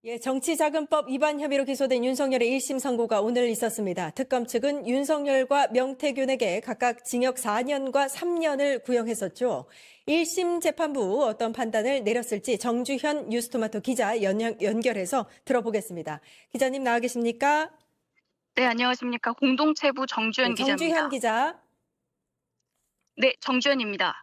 예, 정치자금법 위반 혐의로 기소된 윤석열의 1심 선고가 오늘 있었습니다. 특검 측은 윤석열과 명태균에게 각각 징역 4년과 3년을 구형했었죠. 1심 재판부 어떤 판단을 내렸을지 정주현 뉴스토마토 기자 연결해서 들어보겠습니다. 기자님 나와 계십니까? 네, 안녕하십니까. 공동체부 정주현 기자입니다. 정주현 기자. 네, 정주현입니다.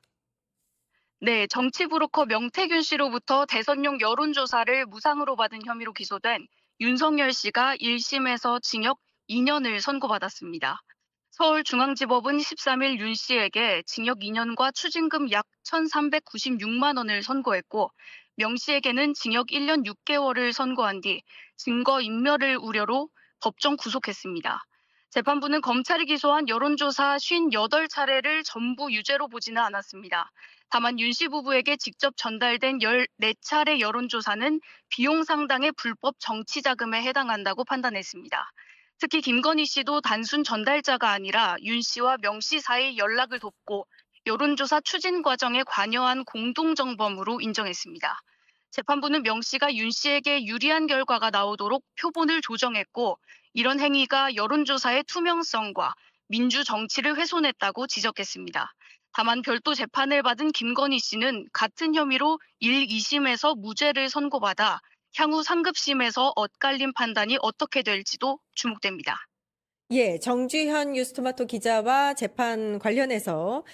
네, 정치브로커 명태균 씨로부터 대선용 여론조사를 무상으로 받은 혐의로 기소된 윤석열 씨가 1심에서 징역 2년을 선고받았습니다. 서울중앙지법은 13일 윤 씨에게 징역 2년과 추징금 약 1,396만 원을 선고했고, 명 씨에게는 징역 1년 6개월을 선고한 뒤 증거인멸을 우려로 법정 구속했습니다. 재판부는 검찰이 기소한 여론조사 58차례를 전부 유죄로 보지는 않았습니다. 다만 윤 씨 부부에게 직접 전달된 14차례 여론조사는 비용 상당의 불법 정치자금에 해당한다고 판단했습니다. 특히 김건희 씨도 단순 전달자가 아니라 윤 씨와 명 씨 사이 연락을 돕고 여론조사 추진 과정에 관여한 공동정범으로 인정했습니다. 재판부는 명 씨가 윤 씨에게 유리한 결과가 나오도록 표본을 조정했고, 이런 행위가 여론조사의 투명성과 민주 정치를 훼손했다고 지적했습니다. 다만 별도 재판을 받은 김건희 씨는 같은 혐의로 1, 2심에서 무죄를 선고받아 향후 상급심에서 엇갈린 판단이 어떻게 될지도 주목됩니다. 예, 정주현 뉴스토마토 기자와 재판 관련해서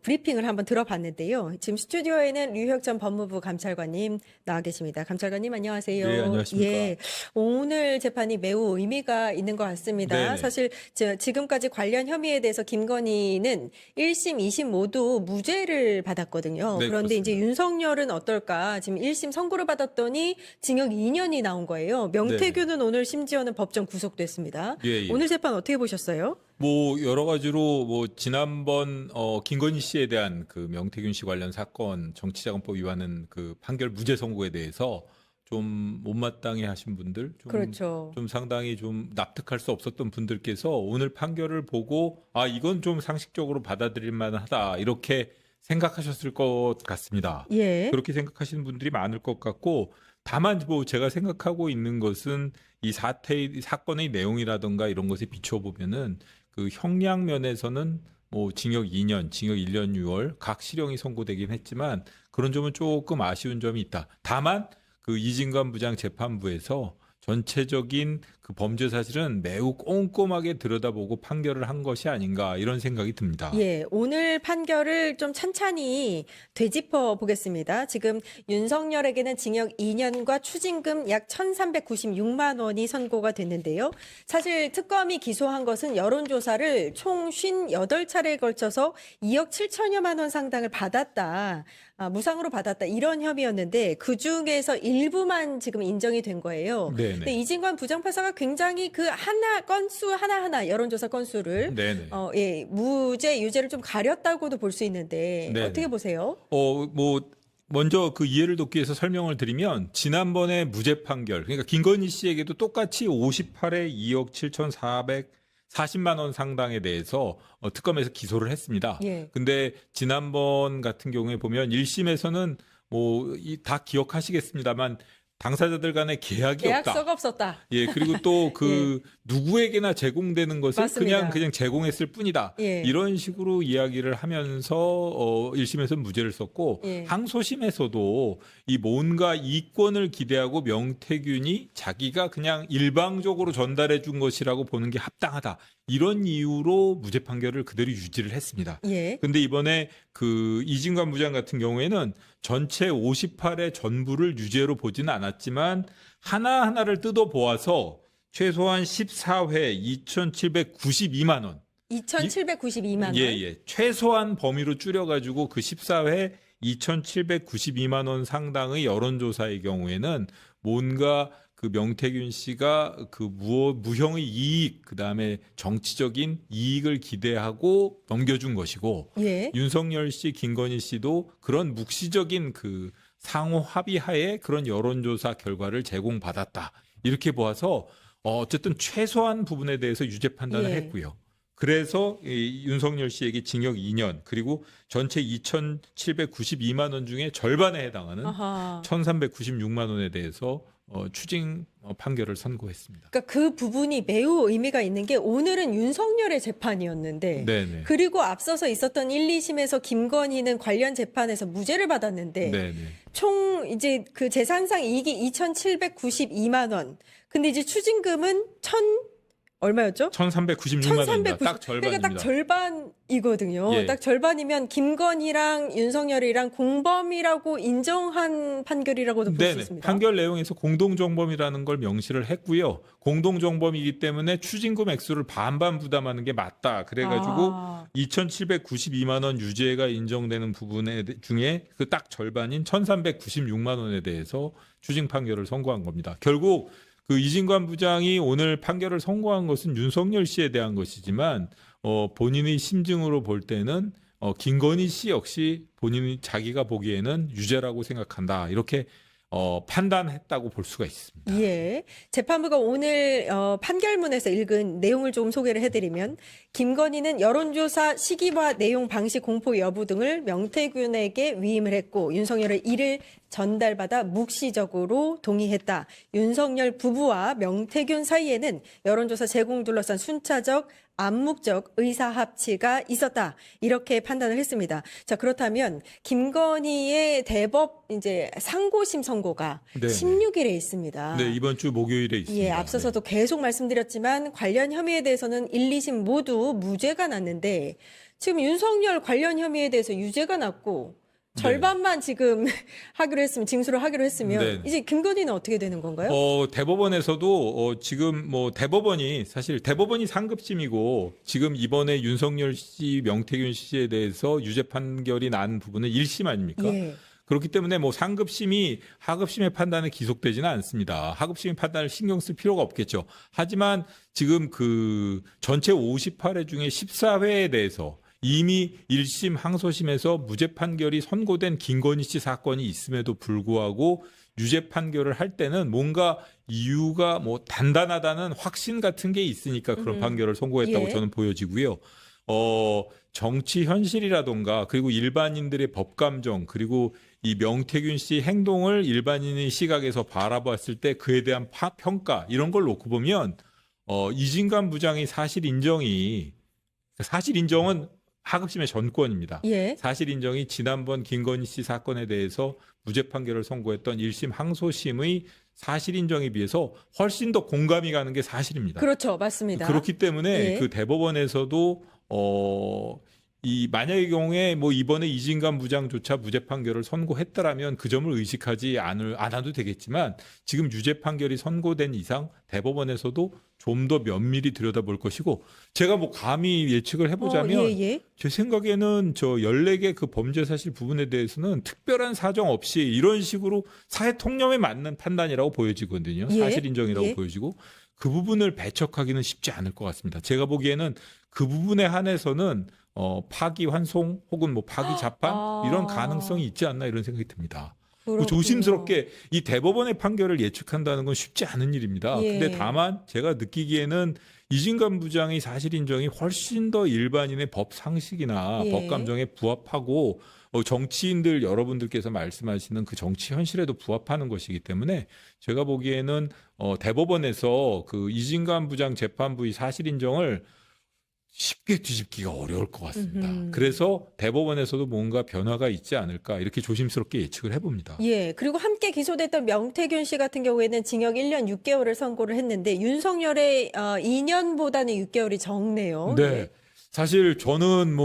브리핑을 한번 들어봤는데요. 지금 스튜디오에는 류혁 전 법무부 감찰관님 나와 계십니다. 감찰관님 안녕하세요. 네, 안녕하십니까. 예, 오늘 재판이 매우 의미가 있는 것 같습니다. 네네. 사실 지금까지 관련 혐의에 대해서 김건희는 1심, 2심 모두 무죄를 받았거든요. 네, 그런데 이제 그렇습니다. 윤석열은 어떨까? 지금 1심 선고를 받았더니 징역 2년이 나온 거예요. 명태균은 오늘 심지어는 법정 구속됐습니다. 예, 예. 오늘 재판 어떻게 보셨어요? 뭐 여러 가지로 뭐 지난번 김건희 씨에 대한 그 명태균 씨 관련 사건 정치자금법 위반은 그 판결 무죄 선고에 대해서 좀 못마땅해 하신 분들, 그렇죠. 좀 상당히 좀 납득할 수 없었던 분들께서 오늘 판결을 보고 아 이건 좀 상식적으로 받아들일 만하다 이렇게 생각하셨을 것 같습니다. 예. 그렇게 생각하시는 분들이 많을 것 같고, 다만 뭐 제가 생각하고 있는 것은 이 사건의 내용이라든가 이런 것에 비춰보면은 그 형량 면에서는 뭐 징역 2년, 징역 1년 6월 각 실형이 선고되긴 했지만 그런 점은 조금 아쉬운 점이 있다. 다만 그 이진관 부장 재판부에서 전체적인 그 범죄 사실은 매우 꼼꼼하게 들여다보고 판결을 한 것이 아닌가 이런 생각이 듭니다. 예, 오늘 판결을 좀 찬찬히 되짚어 보겠습니다. 지금 윤석열에게는 징역 2년과 추징금 약 1,396만 원이 선고가 됐는데요. 사실 특검이 기소한 것은 여론조사를 총 58차례에 걸쳐서 2억 7천여만 원 상당을 받았다. 무상으로 받았다. 이런 혐의였는데 그중에서 일부만 지금 인정이 된 거예요. 네네. 근데 이진관 부장판사가 굉장히 그 건수 하나하나 여론조사 건수를 네네. 예, 무죄, 유죄를 좀 가렸다고도 볼 수 있는데 네네. 어떻게 보세요? 뭐 먼저 그 이해를 돕기 위해서 설명을 드리면 지난번에 무죄 판결, 그러니까 김건희 씨에게도 똑같이 58에 2억 7,440만 원 상당에 대해서 특검에서 기소를 했습니다. 예. 근데 지난번 같은 경우에 보면 1심에서는 뭐 다 기억하시겠습니다만 당사자들 간에 계약이 없다. 계약서가 없었다. 예, 그리고 또 그 누구에게나 제공되는 것을 맞습니다. 그냥 제공했을 뿐이다. 예. 이런 식으로 이야기를 하면서 1심에서는 무죄를 썼고 예. 항소심에서도 이 뭔가 이권을 기대하고 명태균이 자기가 그냥 일방적으로 전달해 준 것이라고 보는 게 합당하다. 이런 이유로 무죄 판결을 그대로 유지를 했습니다. 예. 근데 이번에 그 이진관 부장 같은 경우에는 전체 58의 전부를 유죄로 보지는 않았지만 하나하나를 뜯어 보아서 최소한 14회 2,792만 원. 2,792만 원. 예. 최소한 범위로 줄여가지고 그 14회 2,792만 원 상당의 여론조사의 경우에는 뭔가 그 명태균 씨가 그 무형의 이익, 그 다음에 정치적인 이익을 기대하고 넘겨준 것이고, 예. 윤석열 씨, 김건희 씨도 그런 묵시적인 그 상호 합의하에 그런 여론조사 결과를 제공받았다. 이렇게 보아서 어쨌든 최소한 부분에 대해서 유죄 판단을 예. 했고요. 그래서 이 윤석열 씨에게 징역 2년 그리고 전체 2,792만 원 중에 절반에 해당하는 아하. 1,396만 원에 대해서 추징 판결을 선고했습니다. 그러니까 그 부분이 매우 의미가 있는 게 오늘은 윤석열의 재판이었는데 네네. 그리고 앞서서 있었던 1, 2심에서 김건희는 관련 재판에서 무죄를 받았는데 네네. 총 이제 그 재산상 이익이 2,792만 원. 근데 이제 추징금은 얼마였죠? 1,396만 원입니다. 딱 그러니까 딱 절반입니다. 절반이거든요. 예. 딱 절반이면 김건희랑 윤석열이랑 공범이라고 인정한 판결이라고도 볼 수 네네. 있습니다. 판결 내용에서 공동정범이라는 걸 명시를 했고요. 공동정범이기 때문에 추징금 액수를 반반 부담하는 게 맞다. 그래가지고 2,792만 원 유죄가 인정되는 부분에 중에 그 딱 절반인 1,396만 원에 대해서 추징 판결을 선고한 겁니다. 결국 그 이진관 부장이 오늘 판결을 선고한 것은 윤석열 씨에 대한 것이지만 본인의 심증으로 볼 때는 김건희 씨 역시 본인이 자기가 보기에는 유죄라고 생각한다. 이렇게 판단했다고 볼 수가 있습니다. 예. 재판부가 오늘 판결문에서 읽은 내용을 좀 소개를 해드리면 김건희는 여론조사 시기와 내용 방식 공포 여부 등을 명태균에게 위임을 했고 윤석열은 이를 전달받아 묵시적으로 동의했다. 윤석열 부부와 명태균 사이에는 여론조사 제공 둘러싼 순차적 암묵적 의사 합치가 있었다. 이렇게 판단을 했습니다. 자, 그렇다면 김건희의 대법 이제 상고심 선고가 네네. 16일에 있습니다. 네, 이번 주 목요일에 있습니다. 예, 앞서서도 계속 말씀드렸지만 관련 혐의에 대해서는 1, 2심 모두 무죄가 났는데 지금 윤석열 관련 혐의에 대해서 유죄가 났고 절반만 지금 하기로 했으면 징수를 하기로 했으면 네. 이제 김건희는 어떻게 되는 건가요? 대법원에서도 지금 대법원이 사실 대법원이 상급심이고 지금 이번에 윤석열 씨, 명태균 씨에 대해서 유죄 판결이 난 부분은 1심 아닙니까? 예. 그렇기 때문에 상급심이 하급심의 판단에 기속되지는 않습니다. 하급심의 판단을 신경 쓸 필요가 없겠죠. 하지만 지금 그 전체 58회 중에 14회에 대해서 이미 1심 항소심에서 무죄 판결이 선고된 김건희 씨 사건이 있음에도 불구하고 유죄 판결을 할 때는 뭔가 이유가 단단하다는 확신 같은 게 있으니까 그런 판결을 선고했다고 예. 저는 보여지고요. 정치 현실이라던가 그리고 일반인들의 법감정 그리고 이 명태균 씨 행동을 일반인의 시각에서 바라봤을 때 그에 대한 평가 이런 걸 놓고 보면 이진관 부장의 사실 인정은 하급심의 전권입니다. 예. 사실 인정이 지난번 김건희 씨 사건에 대해서 무죄 판결을 선고했던 1심 항소심의 사실 인정에 비해서 훨씬 더 공감이 가는 게 사실입니다. 그렇죠. 맞습니다. 그렇기 때문에 예. 그 대법원에서도 이 만약의 경우에 이번에 이진관 부장조차 무죄 판결을 선고했더라면 그 점을 의식하지 않아도 되겠지만 지금 유죄 판결이 선고된 이상 대법원에서도 좀 더 면밀히 들여다볼 것이고 제가 감히 예측을 해보자면 예. 제 생각에는 14개 그 범죄 사실 부분에 대해서는 특별한 사정 없이 이런 식으로 사회 통념에 맞는 판단이라고 보여지거든요. 예. 사실 인정이라고 예. 보여지고 그 부분을 배척하기는 쉽지 않을 것 같습니다. 제가 보기에는 그 부분에 한해서는 파기 환송 혹은 파기 자판 이런 가능성이 있지 않나 이런 생각이 듭니다. 그렇군요. 조심스럽게 이 대법원의 판결을 예측한다는 건 쉽지 않은 일입니다. 예. 근데 다만 제가 느끼기에는 이진관 부장의 사실 인정이 훨씬 더 일반인의 법 상식이나 예. 법 감정에 부합하고 정치인들 여러분들께서 말씀하시는 그 정치 현실에도 부합하는 것이기 때문에 제가 보기에는 대법원에서 그 이진관 부장 재판부의 사실 인정을 쉽게 뒤집기가 어려울 것 같습니다. 그래서 대법원에서도 뭔가 변화가 있지 않을까 이렇게 조심스럽게 예측을 해봅니다. 예. 그리고 함께 기소됐던 명태균 씨 같은 경우에는 징역 1년 6개월을 선고를 했는데 윤석열의 2년보다는 6개월이 적네요. 네. 예. 사실 저는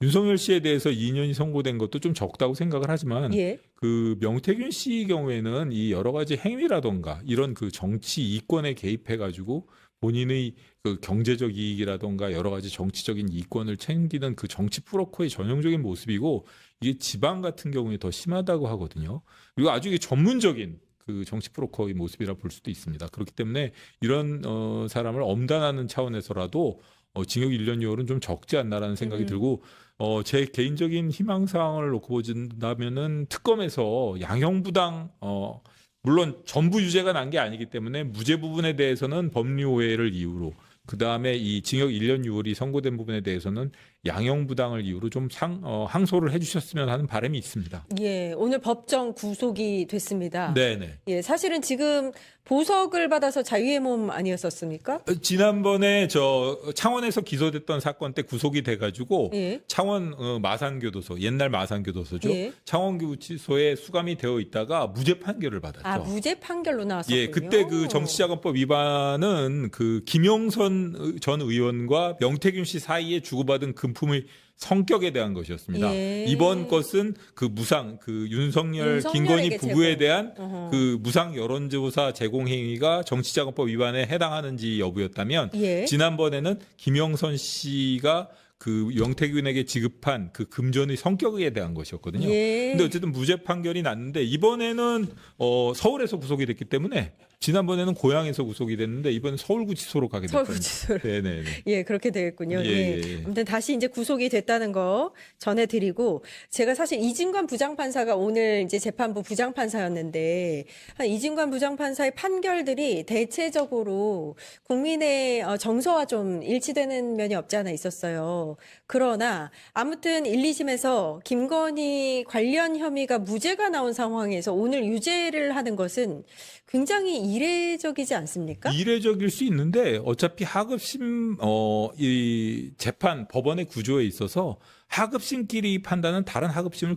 윤석열 씨에 대해서 2년이 선고된 것도 좀 적다고 생각을 하지만 예. 그 명태균 씨 경우에는 이 여러 가지 행위라던가 이런 그 정치 이권에 개입해 가지고 본인의 그 경제적 이익이라던가 여러 가지 정치적인 이권을 챙기는 그 정치 프로커의 전형적인 모습이고 이게 지방 같은 경우에 더 심하다고 하거든요. 그리고 아주 이게 전문적인 그 정치 프로커의 모습이라 볼 수도 있습니다. 그렇기 때문에 이런 사람을 엄단하는 차원에서라도 징역 1년 6월은 좀 적지 않나라는 생각이 들고 제 개인적인 희망사항을 놓고 보신다면은 특검에서 양형부당 물론 전부 유죄가 난 게 아니기 때문에 무죄 부분에 대해서는 법리 오해를 이유로 그다음에 이 징역 1년 6월이 선고된 부분에 대해서는 양형부당을 이유로 좀 항소를 해주셨으면 하는 바람이 있습니다. 예, 오늘 법정 구속이 됐습니다. 네네. 예, 사실은 지금 보석을 받아서 자유의 몸 아니었었습니까? 지난번에 창원에서 기소됐던 사건 때 구속이 돼가지고 예. 창원 마산교도소, 옛날 마산교도소죠. 예. 창원구치소에 수감이 되어 있다가 무죄 판결을 받았죠. 아, 무죄 판결로 나왔었군요. 예, 그때 그 정치자금법 위반은 그 김영선 전 의원과 명태균 씨 사이에 주고받은 금품의 성격에 대한 것이었습니다. 예. 이번 것은 그 윤석열, 윤석열에게 김건희 부부에 제공. 대한 어허. 그 무상 여론조사 제공 행위가 정치자금법 위반에 해당하는지 여부였다면 예. 지난번에는 김영선 씨가 그 명태균에게 지급한 그 금전의 성격에 대한 것이었거든요. 예. 근데 어쨌든 무죄 판결이 났는데 이번에는 서울에서 구속이 됐기 때문에 지난번에는 고향에서 구속이 됐는데 이번엔 서울구치소로 가게 됐거든요. 서울구치소로. 네네네. 예, 그렇게 되겠군요. 예, 예. 예. 아무튼 다시 이제 구속이 됐다는 거 전해드리고, 제가 사실 이진관 부장판사가 오늘 이제 재판부 부장판사였는데, 이진관 부장판사의 판결들이 대체적으로 국민의 정서와 좀 일치되는 면이 없지 않아 있었어요. 그러나 아무튼 1, 2심에서 김건희 관련 혐의가 무죄가 나온 상황에서 오늘 유죄를 하는 것은 굉장히 이례적이지 않습니까? 이례적일 수 있는데 어차피 하급심 이 재판 법원의 구조에 있어서 하급심끼리 판단은 다른 하급심을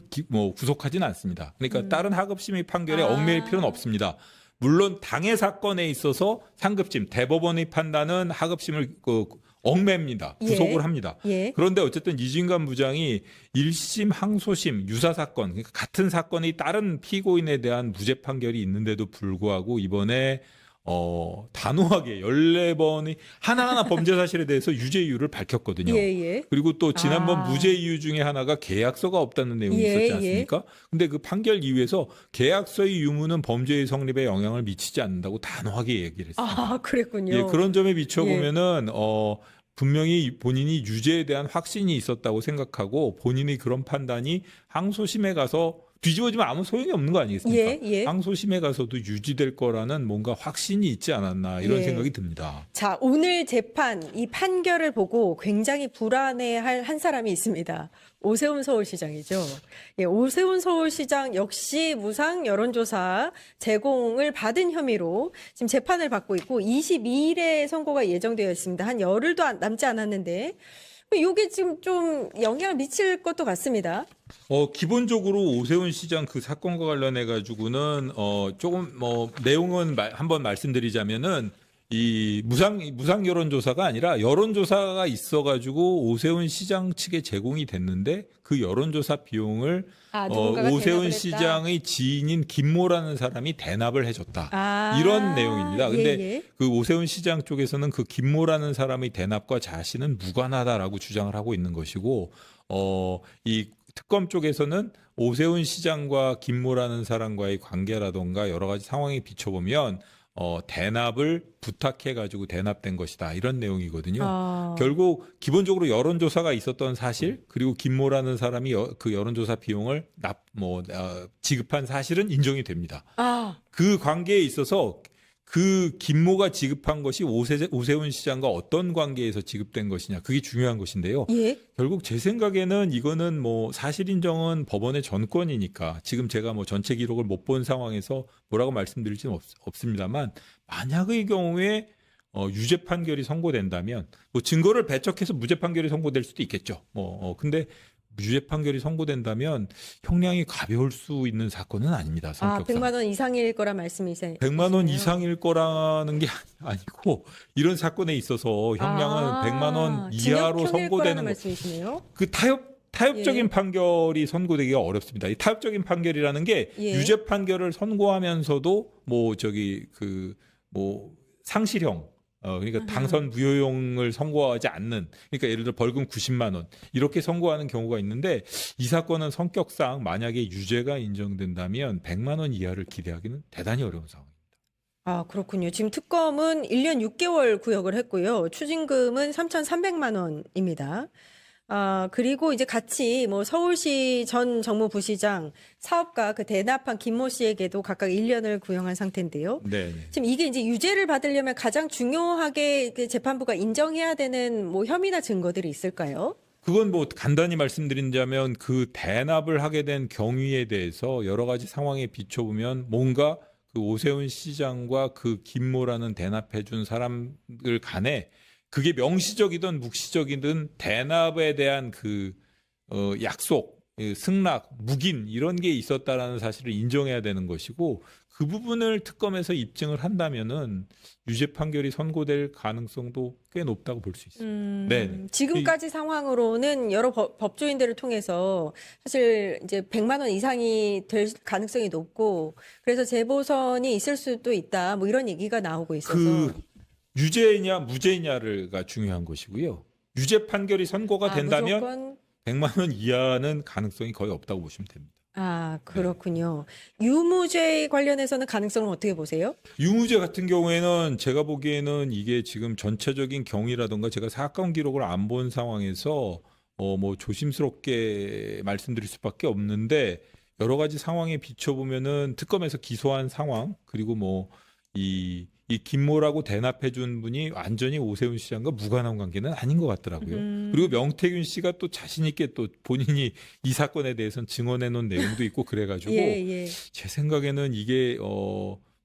구속하지는 않습니다. 그러니까 다른 하급심의 판결에 얽매일 필요는 없습니다. 물론 당해 사건에 있어서 상급심 대법원의 판단은 하급심을 얽매입니다. 구속을 예. 합니다. 예. 그런데 어쨌든 이진관 부장이 1심, 항소심, 유사 사건, 그러니까 같은 사건의 다른 피고인에 대한 무죄 판결이 있는데도 불구하고 이번에 단호하게 14번의 하나하나 범죄 사실에 대해서 유죄 이유를 밝혔거든요. 예, 예. 그리고 또 지난번 아. 무죄 이유 중에 하나가 계약서가 없다는 내용이 예, 있었지 예. 않습니까? 근데 그 판결 이유에서 계약서의 유무는 범죄의 성립에 영향을 미치지 않는다고 단호하게 얘기를 했습니다. 아, 그랬군요. 예, 그런 점에 비춰보면은 분명히 본인이 유죄에 대한 확신이 있었다고 생각하고 본인이 그런 판단이 항소심에 가서 뒤집어지면 아무 소용이 없는 거 아니겠습니까? 예, 예. 항소심에 가서도 유지될 거라는 뭔가 확신이 있지 않았나 이런 예. 생각이 듭니다. 자, 오늘 재판 이 판결을 보고 굉장히 불안해할 한 사람이 있습니다. 오세훈 서울시장이죠. 예, 오세훈 서울시장 역시 무상 여론조사 제공을 받은 혐의로 지금 재판을 받고 있고 22일에 선고가 예정되어 있습니다. 한 열흘도 남지 않았는데 이게 지금 좀 영향을 미칠 것도 같습니다. 기본적으로 오세훈 시장 그 사건과 관련해 가지고는 조금 내용은 한번 말씀드리자면은 이 무상 여론조사가 아니라 여론조사가 있어가지고 오세훈 시장 측에 제공이 됐는데 그 여론조사 비용을 누군가가 대납을 오세훈 했다? 시장의 지인인 김모라는 사람이 대납을 해줬다. 아, 이런 내용입니다. 근데 예, 예. 그 오세훈 시장 쪽에서는 그 김모라는 사람의 대납과 자신은 무관하다라고 주장을 하고 있는 것이고 이 특검 쪽에서는 오세훈 시장과 김모라는 사람과의 관계라던가 여러 가지 상황에 비춰보면 대납을 부탁해가지고 대납된 것이다. 이런 내용이거든요. 결국 기본적으로 여론조사가 있었던 사실 그리고 김모라는 사람이 그 여론조사 비용을 지급한 사실은 인정이 됩니다. 그 관계에 있어서 그 김모가 지급한 것이 오세훈 시장과 어떤 관계에서 지급된 것이냐 그게 중요한 것인데요. 예. 결국 제 생각에는 이거는 사실 인정은 법원의 전권이니까 지금 제가 전체 기록을 못 본 상황에서 뭐라고 말씀드릴지는 없습니다만 만약의 경우에 유죄 판결이 선고된다면 증거를 배척해서 무죄 판결이 선고될 수도 있겠죠. 근데 유죄 판결이 선고된다면 형량이 가벼울 수 있는 사건은 아닙니다. 성격상. 100만 원 이상일 거란 말씀이세요? 100만 원 이상일 거라는 게 아니고 이런 사건에 있어서 형량은 100만 원 이하로 선고되는 말씀이시네요. 그 타협적인 예. 판결이 선고되기가 어렵습니다. 이 타협적인 판결이라는 게 예. 유죄 판결을 선고하면서도 상실형 그러니까 당선 무효용을 선고하지 않는 그러니까 예를 들어 벌금 90만 원 이렇게 선고하는 경우가 있는데 이 사건은 성격상 만약에 유죄가 인정된다면 100만 원 이하를 기대하기는 대단히 어려운 상황입니다. 그렇군요. 지금 특검은 1년 6개월 구역을 했고요. 추징금은 3,300만 원입니다. 그리고 이제 같이 서울시 전 정무부시장 사업가 그 대납한 김모 씨에게도 각각 1년을 구형한 상태인데요. 네. 지금 이게 이제 유죄를 받으려면 가장 중요하게 그 재판부가 인정해야 되는 혐의나 증거들이 있을까요? 그건 뭐 간단히 말씀드린다면 그 대납을 하게 된 경위에 대해서 여러 가지 상황에 비춰보면 뭔가 그 오세훈 시장과 그 김모라는 대납해 준 사람들 간에 그게 명시적이든 묵시적이든 대납에 대한 그 약속, 승낙, 묵인 이런 게 있었다라는 사실을 인정해야 되는 것이고 그 부분을 특검에서 입증을 한다면은 유죄 판결이 선고될 가능성도 꽤 높다고 볼 수 있습니다. 네. 지금까지 상황으로는 여러 법조인들을 통해서 사실 이제 100만 원 이상이 될 가능성이 높고 그래서 재보선이 있을 수도 있다. 뭐 이런 얘기가 나오고 있어서 그 유죄냐 무죄냐가 중요한 것이고요. 유죄 판결이 선고가 된다면 무조건 100만 원 이하는 가능성이 거의 없다고 보시면 됩니다. 그렇군요. 유무죄 관련해서는 가능성은 어떻게 보세요? 유무죄 같은 경우에는 제가 보기에는 이게 지금 전체적인 경위라든가 제가 사건 기록을 안 본 상황에서 뭐 조심스럽게 말씀드릴 수밖에 없는데 여러 가지 상황에 비춰보면은 특검에서 기소한 상황 그리고 뭐 이 김모라고 대납해 준 분이 완전히 오세훈 시장과 무관한 관계는 아닌 것 같더라고요. 그리고 명태균 씨가 또 자신 있게 또 본인이 이 사건에 대해서는 증언해 놓은 내용도 있고 그래가지고 예. 제 생각에는 이게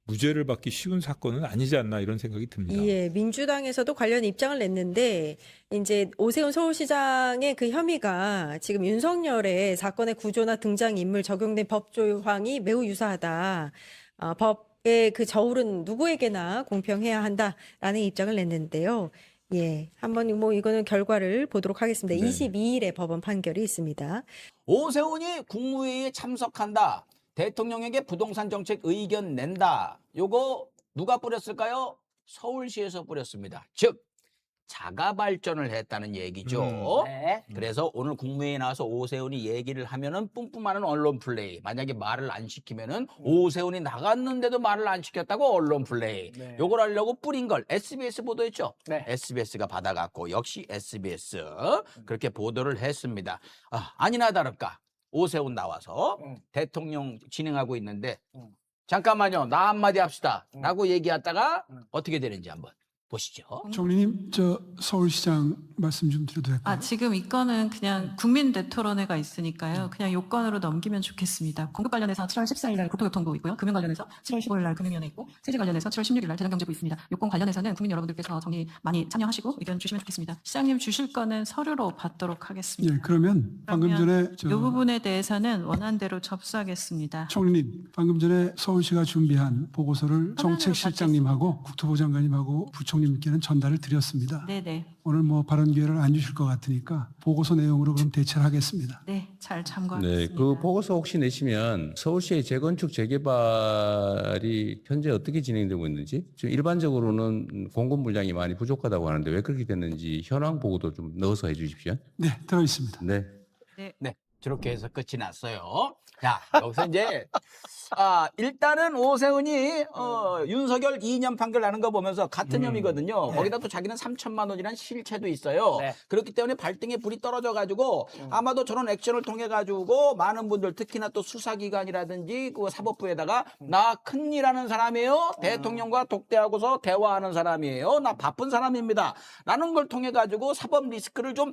무죄를 받기 쉬운 사건은 아니지 않나 이런 생각이 듭니다. 예, 민주당에서도 관련 입장을 냈는데 이제 오세훈 서울시장의 그 혐의가 지금 윤석열의 사건의 구조나 등장인물 적용된 법 조항이 매우 유사하다. 법의 그 저울은 누구에게나 공평해야 한다라는 입장을 냈는데요. 예, 한번 뭐 이거는 결과를 보도록 하겠습니다. 네. 22일에 법원 판결이 있습니다. 오세훈이 국무회의에 참석한다. 대통령에게 부동산 정책 의견 낸다. 요거 누가 뿌렸을까요? 서울시에서 뿌렸습니다. 즉 자가 발전을 했다는 얘기죠. 네. 그래서 오늘 국무회의에 나와서 오세훈이 얘기를 하면은 뿜뿜하는 언론 플레이. 만약에 말을 안 시키면은 오세훈이 나갔는데도 말을 안 시켰다고 언론 플레이. 네. 요걸 하려고 뿌린 걸 SBS 보도했죠. 네. SBS가 받아갖고 역시 SBS 그렇게 보도를 했습니다. 아니나 다를까 오세훈 나와서 대통령 진행하고 있는데 잠깐만요 나 한마디 합시다 라고 얘기하다가 어떻게 되는지 한번 보시죠. 총리님, 저 서울시장 말씀 좀 드려도 될까요? 지금 이 건은 그냥 국민 대토론회가 있으니까요. 그냥 요건으로 넘기면 좋겠습니다. 공급 관련해서 7월 14일 날 국토교통부 있고요. 금융 관련해서 7월 15일 날 금융위원회 있고, 세제 관련해서 7월 16일 날 재정경제부 있습니다. 요건 관련해서는 국민 여러분들께서 정리 많이 참여하시고 의견 주시면 좋겠습니다. 시장님 주실 거는 서류로 받도록 하겠습니다. 예, 그러면 방금 전에 이 부분에 대해서는 원안대로 접수하겠습니다. 총리님, 방금 전에 서울시가 준비한 보고서를 정책실장님하고 국토부 장관님하고 부총님께는 전달을 드렸습니다. 네네. 오늘 뭐 발언 기회를 안 주실 것 같으니까 보고서 내용으로 그럼 대체를 하겠습니다. 네, 잘 네, 참고하겠습니다. 그 보고서 혹시 내시면 서울시의 재건축 재개발이 현재 어떻게 진행되고 있는지 지금 일반적으로는 공급 물량이 많이 부족하다고 하는데 왜 그렇게 됐는지 현황 보고도 좀 넣어서 해주십시오. 네, 들어 있습니다. 네. 네, 저렇게 해서 끝이 났어요. 자, 여기서 이제 일단은 오세훈이 윤석열 2년 판결 나는 거 보면서 같은 혐의거든요. 거기다 또 자기는 3천만 원이라는 실체도 있어요. 네. 그렇기 때문에 발등에 불이 떨어져 가지고 아마도 저런 액션을 통해 가지고 많은 분들 특히나 또 수사기관이라든지 그 사법부에다가 나 큰일하는 사람이에요. 대통령과 독대하고서 대화하는 사람이에요. 나 바쁜 사람입니다. 라는 걸 통해 가지고 사법 리스크를 좀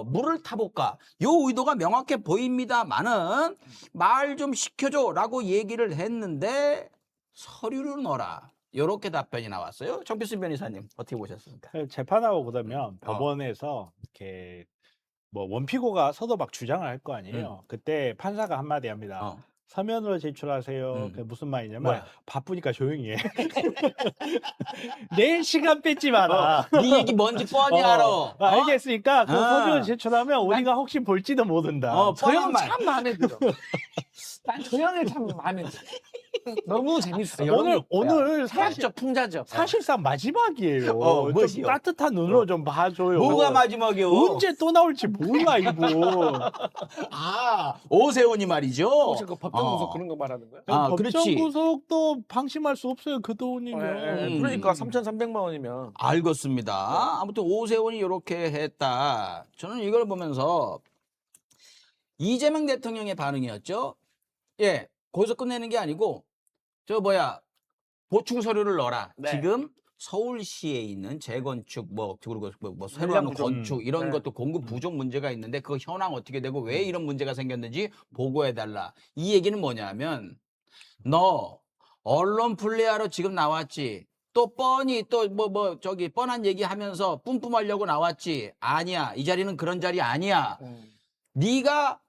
물을 타볼까. 요 의도가 명확해 보입니다만은 말 좀 시켜줘라고 얘기를 했는데 서류를 넣어라. 이렇게 답변이 나왔어요. 정필순 변호사님 어떻게 보셨습니까? 재판하고 그러면 법원에서 이렇게 뭐 원피고가 서도 막 주장을 할 거 아니에요. 그때 판사가 한마디 합니다. 서면으로 제출하세요. 그게 무슨 말이냐면 뭐야? 바쁘니까 조용히 해. 내 시간 뺏지 마라. 네 얘기 뭔지 뻔히 알아. 알겠으니까 그 아. 서류를 제출하면 우리가 혹시 볼지도 모른다. 저 형 참 마음에 들어. 난 저 형이 참 마음에 들어. 너무 재밌어. 오늘 사실 풍자죠, 풍자죠. 사실상 마지막이에요. 좀 뭐지요? 따뜻한 눈으로 좀 봐줘요. 뭐가 마지막이요? 언제 또 나올지 몰라 이거. 오세훈이 말이죠. 혹시 그 법정 구속 그런 거 말하는 거야? 법정 그렇지. 구속도 방심할 수 없어요. 그 돈이면. 그러니까 3,300만 원이면. 알겠습니다. 아무튼 오세훈이 이렇게 했다. 저는 이걸 보면서 이재명 대통령의 반응이었죠. 예, 거기서 끝내는 게 아니고 보충 서류를 넣어라. 네. 지금 서울시에 있는 재건축 그리고 뭐 새로 하는 부족. 건축 이런 네. 것도 공급 부족 문제가 있는데 그 현황 어떻게 되고 왜 이런 문제가 생겼는지 보고해달라. 이 얘기는 뭐냐면 너 언론 플레이하러 지금 나왔지. 또 뻔히 또 저기 뻔한 얘기하면서 뿜뿜하려고 나왔지. 아니야. 이 자리는 그런 자리 아니야. 네가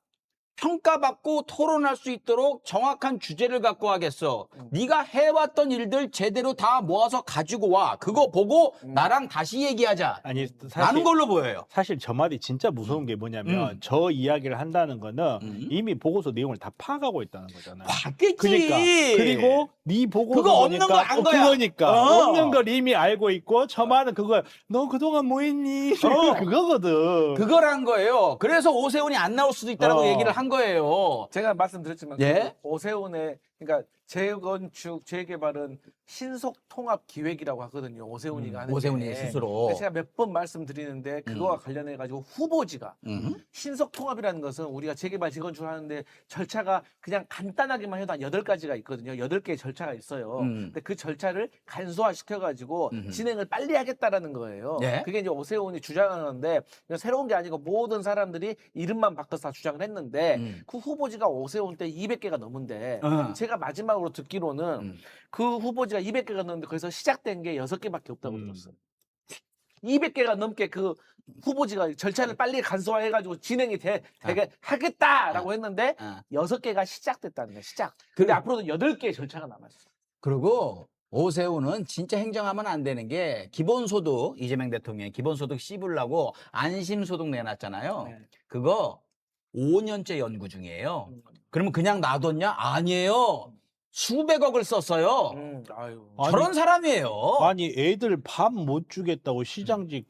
평가받고 토론할 수 있도록 정확한 주제를 갖고 하겠어. 네가 해왔던 일들 제대로 다 모아서 가지고 와. 그거 보고 나랑 다시 얘기하자. 아니 라는 걸로 보여요. 사실 저 말이 진짜 무서운 게 뭐냐면 저 이야기를 한다는 거는 이미 보고서 내용을 다 파악하고 있다는 거잖아요. 봤겠지. 그러니까 그리고 네 보고서 그거 없는 보니까 거 안 거야. 그러니까 없는 걸 이미 알고 있고 저 말은 그거야. 너 그동안 뭐 했니? 그거거든. 그걸 한 거예요. 그래서 오세훈이 안 나올 수도 있다라고 얘기를 한 거예요. 제가 말씀드렸지만 예? 그 오세훈의 그러니까 재건축 재개발은 신속 통합 기획이라고 하거든요. 오세훈이가 하는 오세훈이 게. 스스로. 근데 제가 몇 번 말씀드리는데 그거와 관련해 가지고 후보지가 신속 통합이라는 것은 우리가 재개발 재건축을 하는데 절차가 그냥 간단하게만 해도 한 8가지가 있거든요. 8개의 절차가 있어요. 근데 그 절차를 간소화 시켜 가지고 진행을 빨리 하겠다라는 거예요. 예? 그게 이제 오세훈이 주장하는데 이건 새로운 게 아니고 모든 사람들이 이름만 바꿔서 다 주장을 했는데 그 후보지가 오세훈 때 200개가 넘은데 제가 마지막으로 듣기로는 그 후보지가 200개가 넘는데 거기서 시작된 게 6개밖에 없다고 들었어요. 200개가 넘게 그 후보지가 절차를 빨리 간소화해가지고 진행이 되게 하겠다라고 했는데 6개가 시작됐다는 거야. 시작. 근데 앞으로도 8개의 절차가 남았어. 그리고 오세훈은 진짜 행정하면 안 되는 게 기본소득 이재명 대통령이 기본소득 씹으려고 안심소득 내놨잖아요. 네. 그거 5년째 연구 중이에요. 그러면 그냥 놔뒀냐? 아니에요. 수백억을 썼어요. 아유. 저런 사람이에요. 아니 애들 밥 못 주겠다고 시장직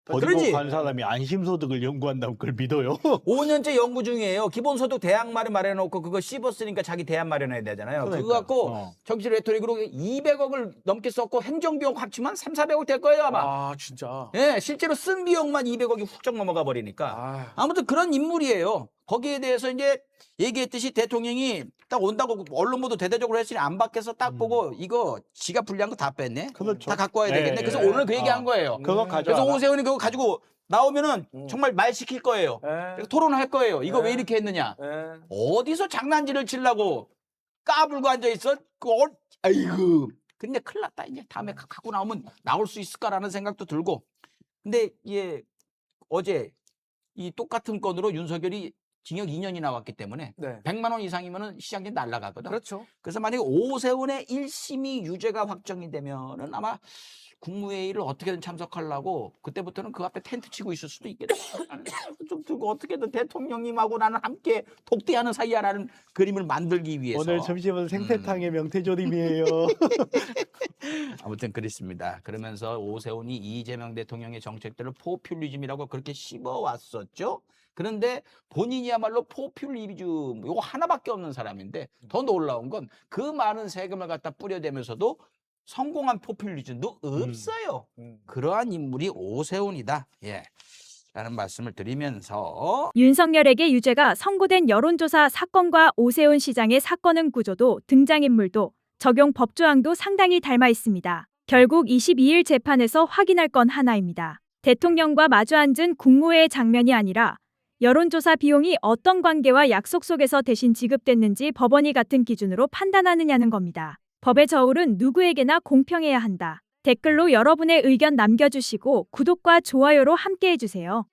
버리고 그러지. 간 사람이 안심소득을 연구한다고 그걸 믿어요? 5년째 연구 중이에요. 기본소득 대학 마련해놓고 그거 씹었으니까 자기 대안 마련해야 되잖아요. 그거 그러니까. 갖고 정치 레토릭으로 200억을 넘게 썼고 행정비용 합치면 3,400억 될 거예요 아마. 아 진짜. 예, 실제로 쓴 비용만 200억이 훌쩍 넘어가 버리니까. 아무튼 그런 인물이에요. 거기에 대해서 이제 얘기했듯이 대통령이 딱 온다고 언론 보도 대대적으로 했으니 안 받겠어 딱 보고 이거 지가 불리한 거 다 뺐네. 그렇죠. 다 갖고 와야 되겠네. 예, 그래서 예. 오늘 그 얘기한 거예요. 그거 그래서 가져와. 오세훈이 그거 가지고 나오면은 정말 말 시킬 거예요. 예. 토론할 거예요. 이거 왜 예. 이렇게 했느냐. 예. 어디서 장난질을 치려고 까불고 앉아 있어? 아이고. 근데 큰일 났다. 이제 다음에 갖고 나오면 나올 수 있을까라는 생각도 들고. 근데 어제 이 똑같은 건으로 윤석열이 징역 2년이 나왔기 때문에 네. 100만 원 이상이면은 시장이 날아가거든. 그렇죠. 그래서 만약에 오세훈의 1심이 유죄가 확정이 되면은 아마 국무회의를 어떻게든 참석하려고 그때부터는 그 앞에 텐트 치고 있을 수도 있겠다. 좀 들고 어떻게든 대통령님하고 나는 함께 독대하는 사이야라는 그림을 만들기 위해서. 오늘 점심은 생태탕의 명태조림이에요. 아무튼 그렇습니다. 그러면서 오세훈이 이재명 대통령의 정책들을 포퓰리즘이라고 그렇게 씹어왔었죠. 그런데 본인이야말로 포퓰리즘 요거 하나밖에 없는 사람인데 더 놀라운 건 그 많은 세금을 갖다 뿌려대면서도 성공한 포퓰리즘도 없어요. 그러한 인물이 오세훈이다. 예. 라는 말씀을 드리면서 윤석열에게 유죄가 선고된 여론조사 사건과 오세훈 시장의 사건은 구조도 등장인물도 적용 법조항도 상당히 닮아 있습니다. 결국 22일 재판에서 확인할 건 하나입니다. 대통령과 마주 앉은 국무회의 장면이 아니라 여론조사 비용이 어떤 관계와 약속 속에서 대신 지급됐는지 법원이 같은 기준으로 판단하느냐는 겁니다. 법의 저울은 누구에게나 공평해야 한다. 댓글로 여러분의 의견 남겨주시고 구독과 좋아요로 함께해주세요.